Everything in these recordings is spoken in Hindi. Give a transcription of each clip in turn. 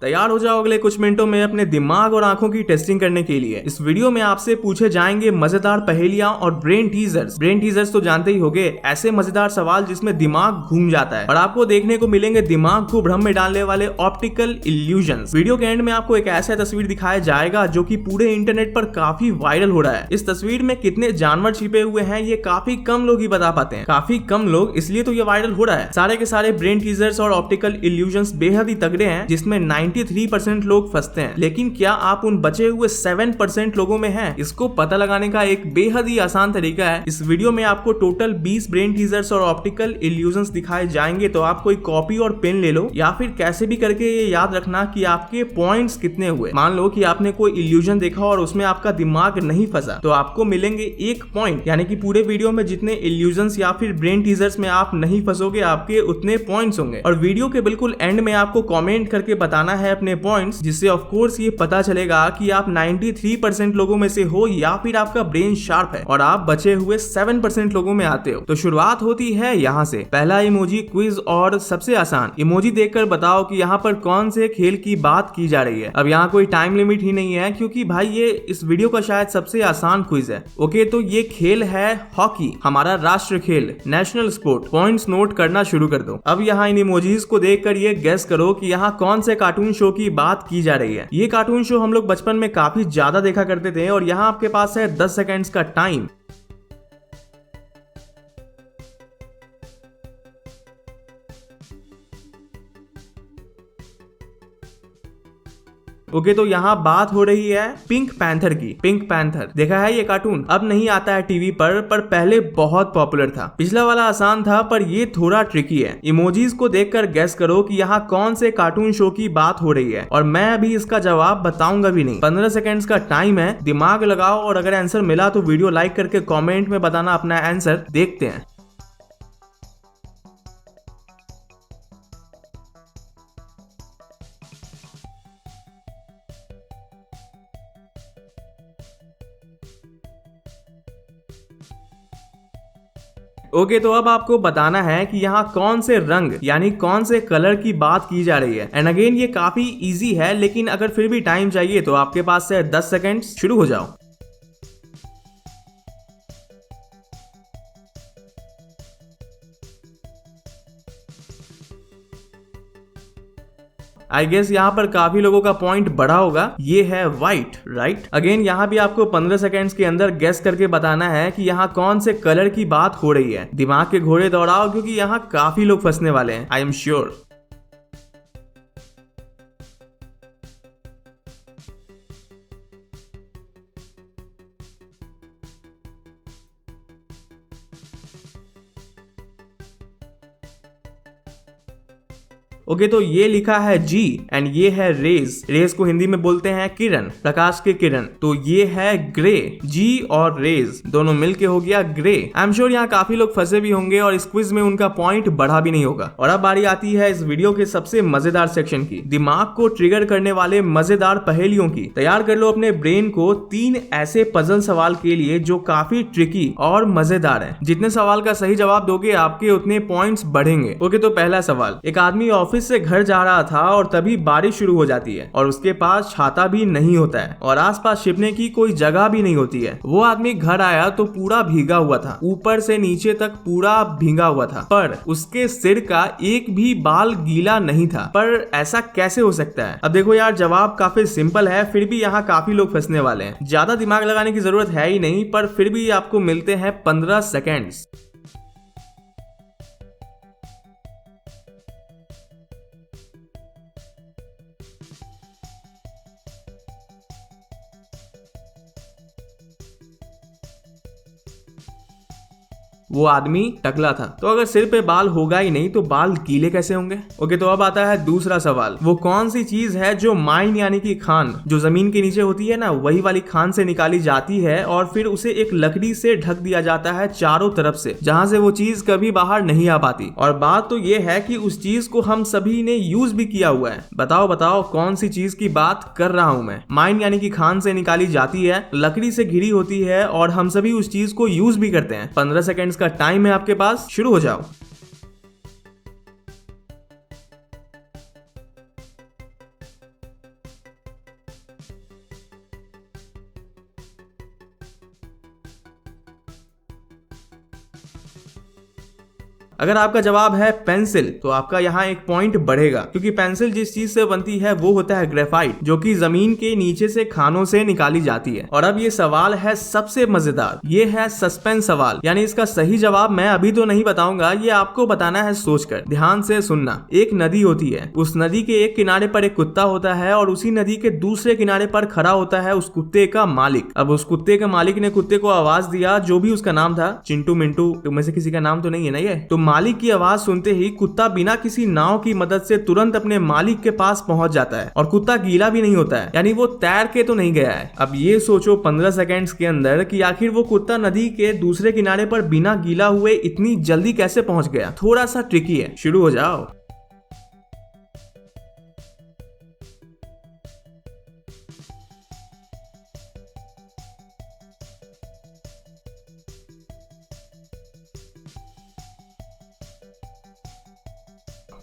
तैयार हो जाओ अगले कुछ मिनटों में अपने दिमाग और आंखों की टेस्टिंग करने के लिए। इस वीडियो में आपसे पूछे जाएंगे मजेदार पहेलियां और ब्रेन टीजर्स। ब्रेन टीजर्स तो जानते ही होंगे, ऐसे मजेदार सवाल जिसमें दिमाग घूम जाता है और आपको देखने को मिलेंगे दिमाग को भ्रम में डालने वाले ऑप्टिकल इल्यूजन्स। वीडियो के एंड में आपको एक ऐसा तस्वीर दिखाया जाएगा जो कि पूरे इंटरनेट पर काफी वायरल हो रहा है। इस तस्वीर में कितने जानवर छिपे हुए हैं ये काफी कम लोग ही बता पाते हैं। काफी कम लोग, इसलिए तो ये वायरल हो रहा है। सारे के सारे ब्रेन टीजर्स और ऑप्टिकल इल्यूजन्स बेहद ही तगड़े हैं, जिसमें 93% लोग फंसते हैं। लेकिन क्या आप उन बचे हुए 7% लोगों में हैं? इसको पता लगाने का एक बेहद ही आसान तरीका है। इस वीडियो में आपको टोटल 20 ब्रेन टीजर्स और ऑप्टिकल इल्यूजन्स दिखाए जाएंगे, तो आप कोई कॉपी और पेन ले लो या फिर कैसे भी करके ये याद रखना कि आपके पॉइंट्स कितने हुए। मान लो कि आपने कोई इल्यूजन देखा और उसमें आपका दिमाग नहीं फंसा, तो आपको मिलेंगे 1 पॉइंट, यानी कि पूरे वीडियो में जितने इल्यूजन्स या फिर ब्रेन टीजर्स में आप नहीं फंसोगे आपके उतने पॉइंट्स होंगे। और वीडियो के बिल्कुल एंड में आपको कमेंट करके बताना है अपने पॉइंट्स, जिससे ऑफ कोर्स ये पता चलेगा कि आप 93% लोगों में से हो या फिर आपका ब्रेन शार्प है और आप बचे हुए 7% लोगों में आते हो। तो शुरुआत होती है यहाँ से। पहला इमोजी क्विज, और सबसे आसान इमोजी देखकर बताओ कि यहाँ पर कौन से खेल की बात की जा रही है। अब यहाँ कोई टाइम लिमिट ही नहीं है, क्योंकि भाई ये इस वीडियो का शायद सबसे आसान क्विज है। ओके, तो ये खेल है हॉकी, हमारा राष्ट्र खेल, नेशनल स्पोर्ट। पॉइंट्स नोट करना शुरू कर दो। अब यहाँ इन इमोजीज को देखकर ये गेस करो कि यहाँ कौन से कार्टून शो की बात की जा रही है। ये कार्टून शो हम लोग बचपन में काफी ज्यादा देखा करते थे और यहाँ आपके पास है 10 सेकेंड्स का टाइम। ओके, तो यहाँ बात हो रही है पिंक पैंथर की। पिंक पैंथर देखा है ये कार्टून? अब नहीं आता है टीवी पर पहले बहुत पॉपुलर था। पिछला वाला आसान था पर ये थोड़ा ट्रिकी है। इमोजीज को देखकर गेस करो कि यहाँ कौन से कार्टून शो की बात हो रही है, और मैं अभी इसका जवाब बताऊंगा भी नहीं। 15 सेकेंड्स का टाइम है, दिमाग लगाओ और अगर आंसर मिला तो वीडियो लाइक करके कॉमेंट में बताना अपना आंसर। देखते हैं। ओके, तो अब आपको बताना है कि यहाँ कौन से रंग यानी कौन से कलर की बात की जा रही है। एंड अगेन ये काफी इजी है, लेकिन अगर फिर भी टाइम चाहिए तो आपके पास है 10 सेकेंड्स। शुरू हो जाओ। आई गेस यहाँ पर काफी लोगों का पॉइंट बढ़ा होगा। ये है व्हाइट, राइट। अगेन यहाँ भी आपको 15 सेकेंड्स के अंदर गेस करके बताना है कि यहाँ कौन से कलर की बात हो रही है। दिमाग के घोड़े दौड़ाओ, क्योंकि यहाँ काफी लोग फंसने वाले हैं, आई एम श्योर। ओके, तो ये लिखा है जी एंड ये है रेज। रेज को हिंदी में बोलते हैं किरण, प्रकाश के किरण। तो ये है ग्रे। जी और रेज दोनों मिलके हो गया ग्रे। आई एम श्योर यहाँ काफी लोग फंसे भी होंगे और इस क्विज में उनका पॉइंट बढ़ा भी नहीं होगा। और अब बारी आती है इस वीडियो के सबसे मजेदार सेक्शन की, दिमाग को ट्रिगर करने वाले मजेदार पहेलियों की। तैयार कर लो अपने ब्रेन को 3 ऐसे पजल सवाल के लिए जो काफी ट्रिकी और मजेदार है। जितने सवाल का सही जवाब दोगे आपके उतने पॉइंट्स बढ़ेंगे। ओके, तो पहला सवाल। एक आदमी ऑफिस से घर जा रहा था और तभी बारिश शुरू हो जाती है और उसके पास छाता भी नहीं होता है और आसपास छिपने की कोई जगह भी नहीं होती है। वो आदमी घर आया तो पूरा भीगा हुआ था, ऊपर से नीचे तक पूरा भीगा हुआ था, पर उसके सिर का एक भी बाल गीला नहीं था। पर ऐसा कैसे हो सकता है? अब देखो यार, जवाब काफी सिंपल है, फिर भी यहाँ काफी लोग फंसने वाले हैं। ज्यादा दिमाग लगाने की जरूरत है ही नहीं, पर फिर भी आपको मिलते हैं 15 सेकेंड्स। वो आदमी टकला था, तो अगर सिर पे बाल होगा ही नहीं तो बाल गीले कैसे होंगे? ओके, तो अब आता है दूसरा सवाल। वो कौन सी चीज है जो माइन यानी कि खान, जो जमीन के नीचे होती है ना, वही वाली खान से निकाली जाती है और फिर उसे एक लकड़ी से ढक दिया जाता है चारों तरफ से, जहां से वो चीज कभी बाहर नहीं आ पाती। और बात तो ये है कि उस चीज को हम सभी ने यूज भी किया हुआ है। बताओ बताओ कौन सी चीज की बात कर रहा हूं मैं। माइन यानी कि खान से निकाली जाती है, लकड़ी से घिरी होती है और हम सभी उस चीज को यूज भी करते हैं। 15 सेकेंड्स का टाइम है आपके पास, शुरू हो जाओ। अगर आपका जवाब है पेंसिल तो आपका यहाँ एक पॉइंट बढ़ेगा, क्योंकि पेंसिल जिस चीज से बनती है वो होता है ग्रेफाइट, जो कि जमीन के नीचे से खानों से निकाली जाती है। और अब ये सवाल है सबसे मजेदार, ये है सस्पेंस सवाल, यानी इसका सही जवाब मैं अभी तो नहीं बताऊंगा, ये आपको बताना है सोचकर। ध्यान से सुनना। एक नदी होती है, उस नदी के एक किनारे पर एक कुत्ता होता है और उसी नदी के दूसरे किनारे पर खड़ा होता है उस कुत्ते का मालिक। अब उस कुत्ते के मालिक ने कुत्ते को आवाज दिया, जो भी उसका नाम था, चिंटू मिंटू, में से किसी का नाम तो नहीं है ना ये। तो मालिक की आवाज सुनते ही कुत्ता बिना किसी नाव की मदद से तुरंत अपने मालिक के पास पहुंच जाता है, और कुत्ता गीला भी नहीं होता है, यानी वो तैर के तो नहीं गया है। अब ये सोचो 15 सेकेंड्स के अंदर कि आखिर वो कुत्ता नदी के दूसरे किनारे पर बिना गीला हुए इतनी जल्दी कैसे पहुंच गया। थोड़ा सा ट्रिकी है, शुरू हो जाओ।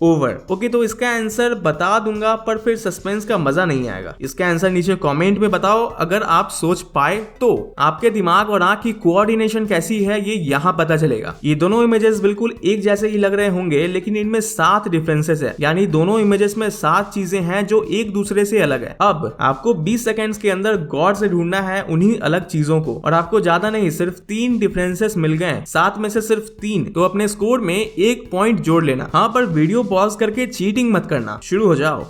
ओवर। ओके, तो इसका आंसर बता दूंगा पर फिर सस्पेंस का मजा नहीं आएगा। इसका आंसर नीचे कमेंट में बताओ अगर आप सोच पाए तो। आपके दिमाग और आंख की कोऑर्डिनेशन कैसी है ये यहाँ पता चलेगा। ये दोनों इमेजेस बिल्कुल एक जैसे ही लग रहे होंगे, लेकिन इनमें 7 डिफरेंसेस है, यानी दोनों इमेजेस में 7 चीजें हैं जो एक दूसरे से अलग है। अब आपको 20 सेकेंड्स के अंदर गौर से ढूंढना है उन्हीं अलग चीजों को, और आपको ज्यादा नहीं, सिर्फ 3 डिफरेंसेस मिल गए, 7 में से सिर्फ 3, तो अपने स्कोर में 1 पॉइंट जोड़ लेना। हाँ, पर वीडियो पॉज करके चीटिंग मत करना। शुरू हो जाओ।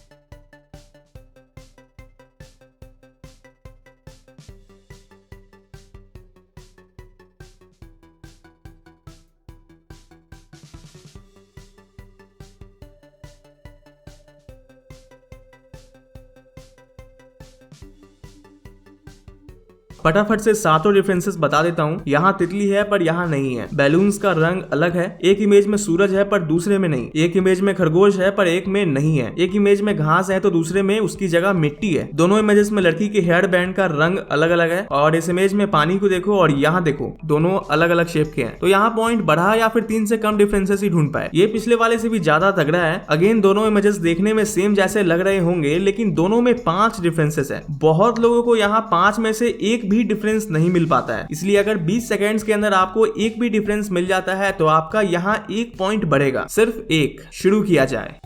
फटाफट से 7 डिफरेंसेस बता देता हूँ। यहाँ तितली है पर यहाँ नहीं है। बैलून्स का रंग अलग है, एक इमेज में सूरज है पर दूसरे में नहीं। एक इमेज में खरगोश है पर एक में नहीं है। एक इमेज में घास है तो दूसरे में उसकी जगह मिट्टी है। दोनों इमेजेस में लड़की के हेयर बैंड का रंग अलग अलग है, और इस इमेज में पानी को देखो और यहाँ देखो, दोनों अलग अलग शेप के हैं। तो यहाँ पॉइंट बढ़ा या फिर 3 से कम डिफरेंसेस ही ढूंढ पाए। ये पिछले वाले से भी ज्यादा तगड़ा है। अगेन दोनों इमेजेस देखने में सेम जैसे लग रहे होंगे, लेकिन दोनों में 5 डिफरेंसेस है। बहुत लोगों को यहाँ 5 में से एक भी डिफरेंस नहीं मिल पाता है। इसलिए अगर 20 सेकेंड्स के अंदर आपको एक भी डिफरेंस मिल जाता है तो आपका यहाँ 1 पॉइंट बढ़ेगा, सिर्फ 1। शुरू किया जाए।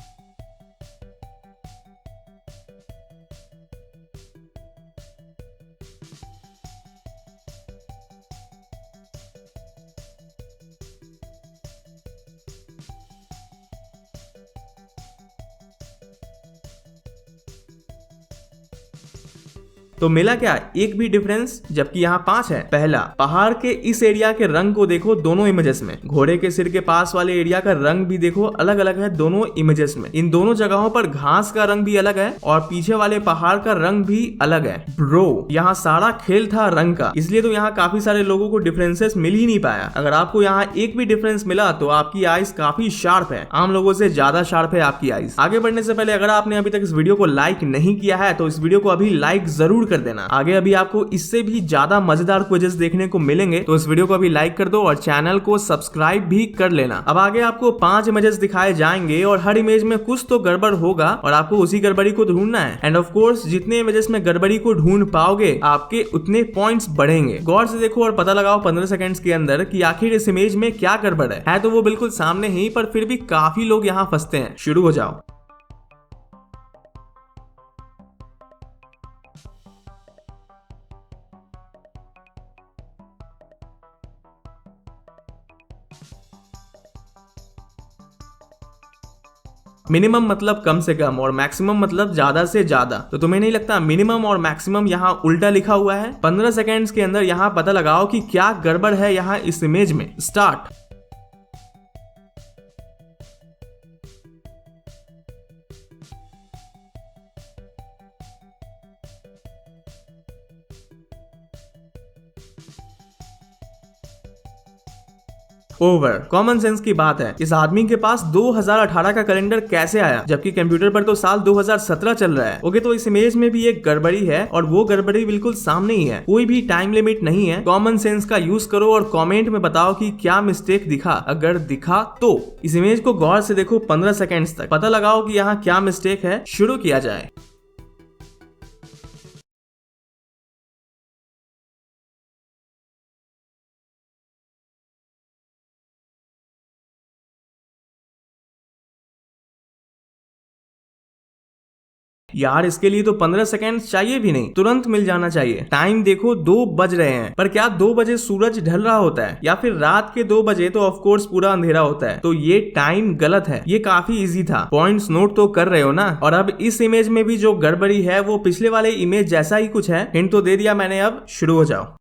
तो मिला क्या? एक भी डिफरेंस, जबकि यहाँ 5 है। पहला, पहाड़ के इस एरिया के रंग को देखो दोनों इमेजेस में। घोड़े के सिर के पास वाले एरिया का रंग भी देखो अलग अलग है दोनों इमेजेस में। इन दोनों जगहों पर घास का रंग भी अलग है और पीछे वाले पहाड़ का रंग भी अलग है। ब्रो, यहाँ सारा खेल था रंग का, इसलिए तो यहाँ काफी सारे लोगों को डिफरेंसेस मिल ही नहीं पाया। अगर आपको यहाँ एक भी डिफरेंस मिला तो आपकी आइज काफी शार्प है, आम लोगों से ज्यादा शार्प है आपकी आइज। आगे बढ़ने से पहले अगर आपने अभी तक इस वीडियो को लाइक नहीं किया है तो इस वीडियो को अभी लाइक जरूर कर देना। आगे अभी आपको इससे भी ज्यादा मजेदार क्विज़ेस देखने को मिलेंगे, तो इस वीडियो को अभी लाइक कर दो और चैनल को सब्सक्राइब भी कर लेना। अब आगे आपको 5 इमेजेस दिखाए जाएंगे और हर इमेज में कुछ तो गड़बड़ होगा और आपको उसी गड़बड़ी को ढूंढना है। एंड ऑफ कोर्स जितने इमेजेस में गड़बड़ी को ढूंढ पाओगे आपके उतने पॉइंट्स बढ़ेंगे। गौर से देखो और पता लगाओ 15 सेकंड्स के अंदर कि आखिर इस इमेज में क्या गड़बड़ है तो वो बिल्कुल सामने ही, पर फिर भी काफी लोग यहाँ फंसते हैं। शुरू हो जाओ। मिनिमम मतलब कम से कम और मैक्सिमम मतलब ज्यादा से ज्यादा। तो तुम्हें नहीं लगता मिनिमम और मैक्सिमम यहाँ उल्टा लिखा हुआ है? 15 सेकेंड्स के अंदर यहाँ पता लगाओ कि क्या गड़बड़ है यहाँ इस इमेज में। स्टार्ट। ओवर। कॉमन सेंस की बात है, इस आदमी के पास 2018 का कैलेंडर कैसे आया जबकि कंप्यूटर पर तो साल 2017 चल रहा है। ओके, तो इस इमेज में भी एक गड़बड़ी है और वो गड़बड़ी बिल्कुल सामने ही है। कोई भी टाइम लिमिट नहीं है। कॉमन सेंस का यूज करो और कमेंट में बताओ कि क्या मिस्टेक दिखा। अगर दिखा तो इस इमेज को गौर से देखो 15 सेकेंड्स तक, पता लगाओ कि यहाँ क्या मिस्टेक है। शुरू किया जाए। यार इसके लिए तो 15 सेकंड चाहिए भी नहीं, तुरंत मिल जाना चाहिए। टाइम देखो 2 बज रहे हैं, पर क्या 2 बजे सूरज ढल रहा होता है या फिर रात के 2 बजे तो ऑफ कोर्स पूरा अंधेरा होता है। तो ये टाइम गलत है। ये काफी इजी था, पॉइंट्स नोट तो कर रहे हो ना। और अब इस इमेज में भी जो गड़बड़ी है वो पिछले वाले इमेज जैसा ही कुछ है। हिंट तो दे दिया मैंने, अब शुरू हो जाओ।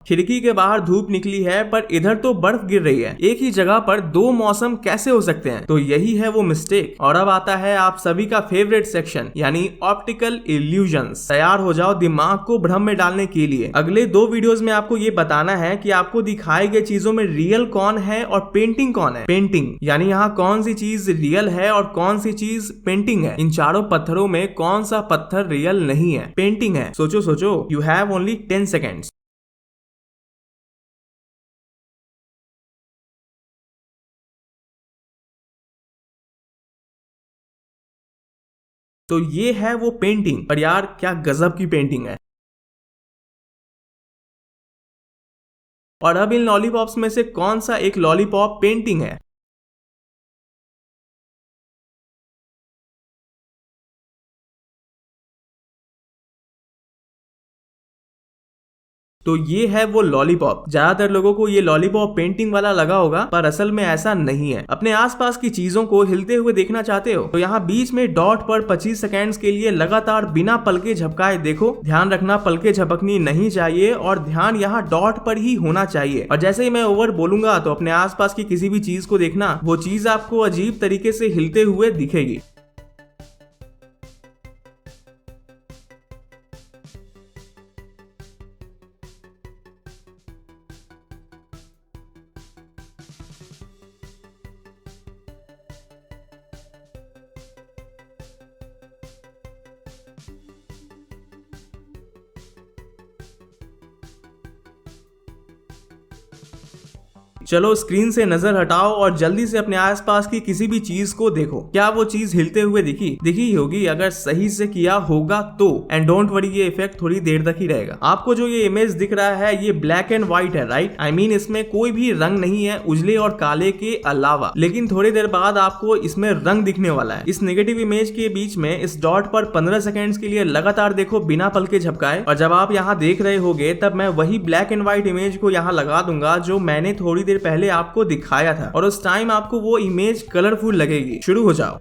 खिड़की के बाहर धूप निकली है पर इधर तो बर्फ गिर रही है। एक ही जगह पर 2 मौसम कैसे हो सकते हैं? तो यही है वो मिस्टेक। और अब आता है आप सभी का फेवरेट सेक्शन, यानी ऑप्टिकल इल्यूजन्स। तैयार हो जाओ दिमाग को भ्रम में डालने के लिए। अगले 2 वीडियोस में आपको ये बताना है कि आपको दिखाई गई चीजों में रियल कौन है और पेंटिंग कौन है। पेंटिंग यानी यहाँ कौन सी चीज रियल है और कौन सी चीज पेंटिंग है। इन चारों पत्थरों में कौन सा पत्थर रियल नहीं है, पेंटिंग है? सोचो सोचो, यू हैव ओनली 10 सेकेंड्स। तो ये है वो पेंटिंग। पर यार क्या गजब की पेंटिंग है। और अब इन लॉलीपॉप्स में से कौन सा एक लॉलीपॉप पेंटिंग है? तो ये है वो लॉलीपॉप। ज्यादातर लोगों को ये लॉलीपॉप पेंटिंग वाला लगा होगा, पर असल में ऐसा नहीं है। अपने आसपास की चीजों को हिलते हुए देखना चाहते हो तो यहाँ बीच में डॉट पर 25 सेकेंड्स के लिए लगातार बिना पलके झपकाए देखो। ध्यान रखना पलके झपकनी नहीं चाहिए और ध्यान यहाँ डॉट पर ही होना चाहिए। और जैसे ही मैं ओवर बोलूंगा तो अपने आसपास की किसी भी चीज को देखना, वो चीज आपको अजीब तरीके से हिलते हुए दिखेगी। चलो स्क्रीन से नजर हटाओ और जल्दी से अपने आसपास की किसी भी चीज को देखो। क्या वो चीज हिलते हुए दिखी होगी? अगर सही से किया होगा तो। एंड डोंट वरी, ये इफेक्ट थोड़ी देर तक ही रहेगा। आपको जो ये इमेज दिख रहा है ये ब्लैक एंड व्हाइट है, राइट? आई मीन इसमें कोई भी रंग नहीं है उजले और काले के अलावा। लेकिन थोड़ी देर बाद आपको इसमें रंग दिखने वाला है। इस नेगेटिव इमेज के बीच में इस डॉट पर 15 सेकेंड्स के लिए लगातार देखो बिना पलके झपकाए। और जब आप यहाँ देख रहे होगे तब मैं वही ब्लैक एंड व्हाइट इमेज को यहाँ लगा दूंगा जो मैंने थोड़ी देर पहले आपको दिखाया था। और उस टाइम आपको वो इमेज कलरफुल लगेगी। शुरू हो जाओ।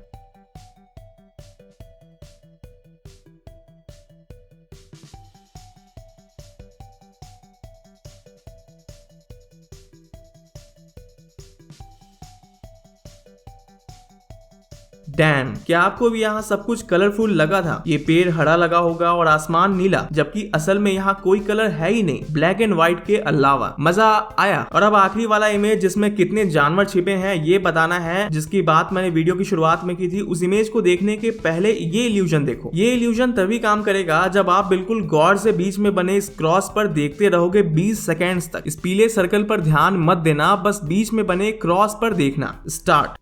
डैम, क्या आपको भी यहाँ सब कुछ कलरफुल लगा था? ये पेड़ हरा लगा होगा और आसमान नीला, जबकि असल में यहाँ कोई कलर है ही नहीं ब्लैक एंड व्हाइट के अलावा। मजा आया? और अब आखिरी वाला इमेज जिसमें कितने जानवर छिपे हैं ये बताना है, जिसकी बात मैंने वीडियो की शुरुआत में की थी। उस इमेज को देखने के पहले ये इल्यूजन देखो। ये इल्यूजन तभी काम करेगा जब आप बिल्कुल गौर से बीच में बने इस क्रॉस पर देखते रहोगे 20 सेकेंड्स तक। इस पीले सर्कल पर ध्यान मत देना, बस बीच में बने क्रॉस पर देखना। स्टार्ट।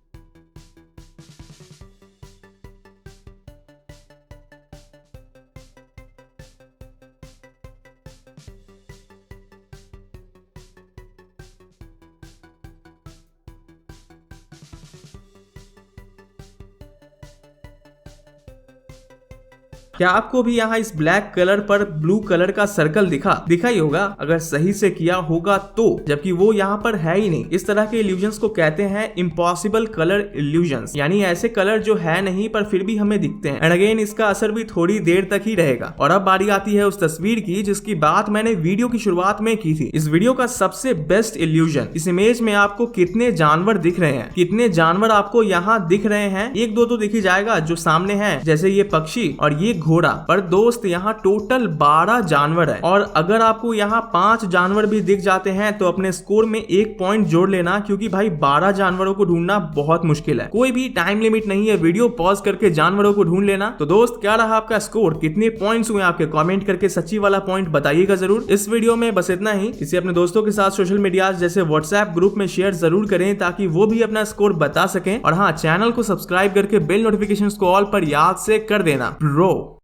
क्या आपको भी यहाँ इस ब्लैक कलर पर ब्लू कलर का सर्कल दिखा ही होगा अगर सही से किया होगा तो, जबकि वो यहाँ पर है ही नहीं। इस तरह के इल्यूजन्स को कहते हैं इम्पॉसिबल कलर इल्यूजन्स, यानी ऐसे कलर जो है नहीं पर फिर भी हमें दिखते हैं। एंड अगेन इसका असर भी थोड़ी देर तक ही रहेगा। और अब बारी आती है उस तस्वीर की जिसकी बात मैंने वीडियो की शुरुआत में की थी। इस वीडियो का सबसे बेस्ट इल्यूजन, इस इमेज में आपको कितने जानवर दिख रहे हैं? कितने जानवर आपको यहाँ दिख रहे हैं? 1-2 तो दिख ही जाएगा जो सामने है, जैसे ये पक्षी और ये घोड़ा। पर दोस्त यहाँ टोटल 12 जानवर है। और अगर आपको यहाँ 5 जानवर भी दिख जाते हैं तो अपने स्कोर में 1 पॉइंट जोड़ लेना, क्योंकि भाई 12 जानवरों को ढूंढना बहुत मुश्किल है। कोई भी टाइम लिमिट नहीं है, वीडियो पॉज करके जानवरों को ढूंढ लेना। तो दोस्त क्या रहा आपका स्कोर? कितने पॉइंट्स हुए आपके? कमेंट करके सच्ची वाला पॉइंट बताइएगा जरूर। इस वीडियो में बस इतना ही। इसे अपने दोस्तों के साथ सोशल मीडिया जैसे व्हाट्सएप ग्रुप में शेयर जरूर करें ताकि वो भी अपना स्कोर बता सकें। और हाँ, चैनल को सब्सक्राइब करके बेल नोटिफिकेशंस को ऑल पर याद से कर देना ब्रो।